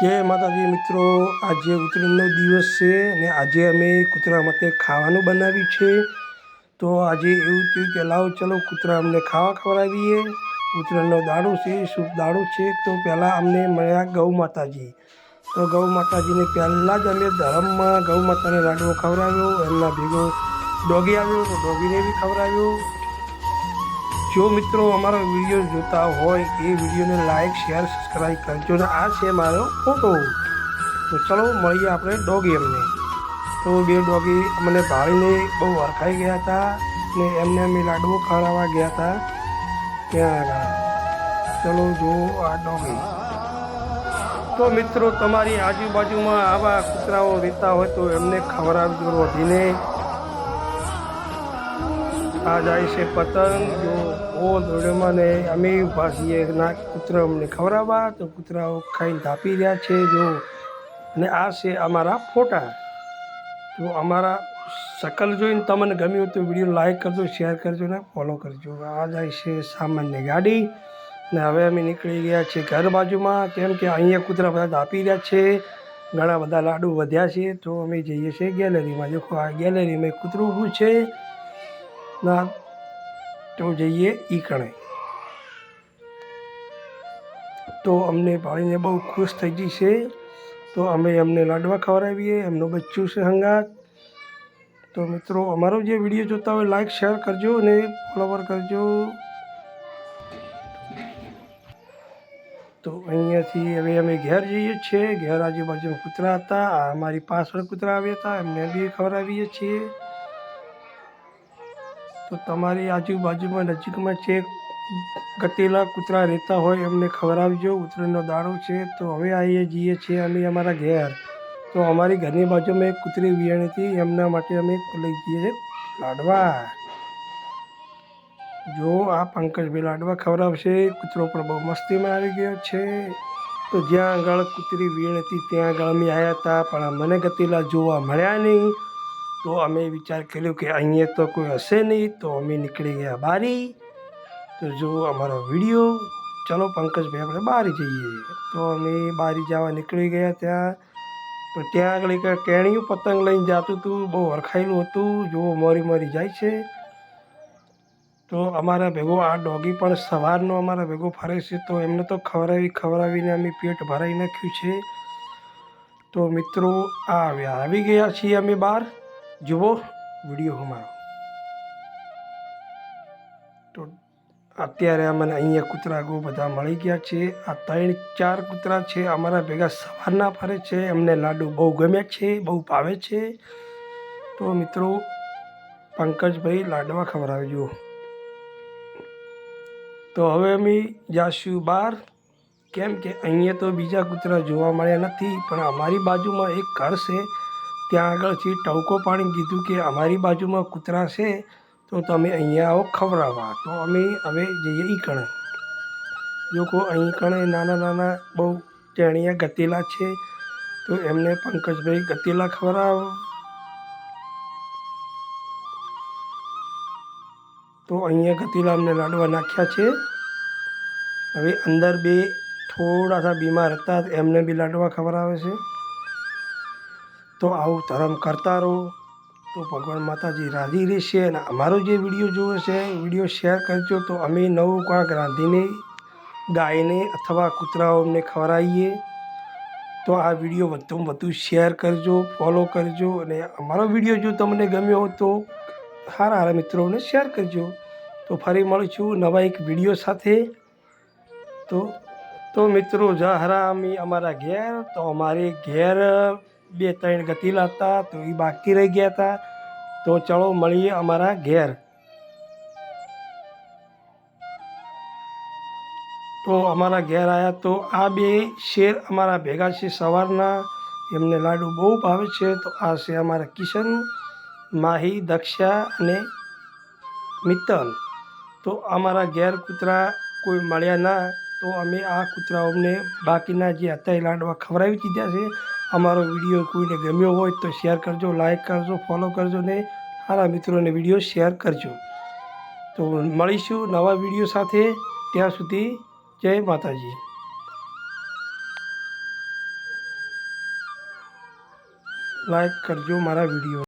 जय माताजी मित्रों, आज उतरायणનો દિવસ છે અને આજે અમે કૂતરા માટે ખાવાનું બનાવ્યું છે। તો આજે એવું થયું કે લાવો ચલો કૂતરા અમને ખાવા ખવડાવીએ। ઉતરાયણનો દાડો છે, શુભ દાડો છે। તો પહેલાં અમને મળ્યા ગૌ માતાજી। તો ગૌ માતાજીને પહેલાં જ અમે ધર્મમાં ગૌ માતાને લાડવો ખવડાવ્યો। એમના ભેગો ડોગી આવ્યો તો ડોગીને બી ખવડાવ્યો। जो मित्रों अमरा वीडियो जोता हो वीडियो ने लाइक शेयर सब्सक्राइब करजो ने आ छे मारो फोटो। तो चलो मळीए आपणे डॉगी अमने। तो बे डॉगी अमने भाळीने बहु हरखाई गया था ने एमने अमे लाडवो खवडाववा गया था त्यां आगळ। चलो जो आ डॉगी। तो मित्रों तमारी आजूबाजूमां आवा कूतराओ रहता होय तो एमने खवडावजो रोधीने। आ जाए से पतंग जो ओ दौड़े ने अमे ऊभा छीए ना कूतरा अमने खवडाववा। तो कूतराओ खाईने धापी रह्या छे जो। ने आ छे अमारा फोटा। तो अमारा शकल जोईने तमने गम्युं तो विडियो लाइक करजो, शेयर करजो ने फॉलो करजो। आ जाए छे सामाननी गाड़ी ने हवे अमे निकળી ગયા છે घर बाजुमां, केम के अहींया कूतरा बधा धापी रह्या छे, घणा बधा लाडू वध्या छे। तो अमे जईए छे गैलरीमां। देखो आ गैलरीमां कूतરું ઊભું છે ना। तो जईए ई कणे। तो अमने भाळीने बहु खुश थई गई छे। तो अमे अमने लाडवा खवडावीए, एमनो बच्चुं छे हंगात। तो मित्रों अमारो जे विडियो जोता होय लाइक शेयर करजो ने फॉलोवर करजो। तो अहींयाथी हवे अमे घेर जईए छे। घेर आजूबाजू कूतरा हता, आ अमारी पाछळ कूतरा આવ્યા હતા, એમને બી ખવડાવીએ છીએ। तो तमारी आजूबाजूमां नजीकमां छे गतेला कूतरा रहता होय एमने खवडावजो। उतरायणनो दाड़ो छे। तो हवे आવીએ જઈએ છીએ અમે અમારા ઘેર। तो अमारी घरनी बाजुमां एक कूतरी वियाणी थी, एमना माटे अमे लई जઈએ છીએ लाडवा। जो आ पंकजभाई लाडवा खवडावशे। कूतरो पण बहु मस्तीमां આવી ગયો છે। तो જ્યાં આગળ કૂતરી વિયાણી હતી ત્યાં આગળ અમે આવ્યા હતા, પણ મને ગતેલા જોવા મળ્યા નહીં। तो अमे विचार कर्यो कि अहींया तो कोई हशे नहीं। तो अमे निकली गया बारी। तो जो अमारो विडियो। चलो पंकजभाई आपणे बारी जईए। तो अमे बारी जवा निकली गया त्यां। तो त्यां आगळ एक टेणियुं पतंग लईने जातुं हतुं, बहु हरखायेલું हतुं। जो मोरी मोरी जाय छे। तो अमारा भेगो आ डॉगी पण सवारनो अमारा भेगो फरे छे। तो एमने तो खवडावीने अमे पेट भराई नाख्युं छे। तो मित्रों આવી ગયા છીએ અમે બહાર। જુઓ વિડીયો અમારો। તો અત્યારે અમને અહીંયા કૂતરા ગો બધા મળી ગયા છે। આ 3-4 કૂતરા છે અમારા ભેગા સવારના ફરે છે। એમને લાડુ બહુ ગમ્યા છે, બહુ ભાવે છે। તો મિત્રો પંકજભાઈ લાડવા ખવડાવજો। તો હવે અમે જાશું બહાર, કેમ કે અહીંયા તો બીજા કૂતરા જોવા મળ્યા નથી। પણ અમારી બાજુમાં એક ઘર છે, ત્યાં આગળથી ટવકો પાડીને કીધું કે અમારી બાજુમાં કૂતરા છે તો તમે અહીંયા આવો ખવડાવવા। તો અમે હવે જઈએ ઈ કણે। લોકો અહીં કણે નાના નાના બહુ ટેણિયા ગતેલા છે। તો એમને પંકજભાઈ ગતેલા ખવડાવ। તો અહીંયા ગતેલા અમને લાડવા નાખ્યા છે। હવે અંદર બે થોડા सा बीमार હતા, એમને બી લાડવા ખવડાવે છે। तो આવું ધર્મ કરતા રહો તો ભગવાન માતાજી રાજી રહેશે। અને અમારો જે વિડીયો જોવે છે વિડીયો શેર કરજો। તો અમે નવું કાંઈક રાંધીને ગાયને અથવા કૂતરાઓને ખવડાવીએ। તો આ વિડીયો વધુમાં વધુ શેર કરજો, ફોલો કરજો। અને અમારો વિડીયો જો તમને ગમ્યો હોય તો સારા મિત્રોને શેર કરજો। તો ફરી મળીશું નવા એક વિડીયો સાથે। तो मित्रों जहरा अमी अमारा घेर। तो अमारे घेर 2-3 गतीला था, तो ये बाकी रह गया था। तो चलो मळीए अमारा घेर। तो अमारा घेर आया तो आ बे शेर अमारा भेगा छे सवारना। एमने लाडू बहु भावे छे। तो आ छे अमारा किशन, माही, दक्षा अने मित्तल। तो अमारा घेर कूतरा कोई मळ्या ना। तो अमे आ कूतराओने बाकीना जे हता ए लाडवा खवडावी दीधा छे। अमारो विडियो कोईने गम्यो होय तो शेर करजो, लाइक करजो, फॉलो करजो ने सारा मित्रोने विडियो शेर करजो। तो मळीशुं नवा विडियो साथे। त्यां सुधी जय माताजी। લાઈક કરજો મારા વિડીયો.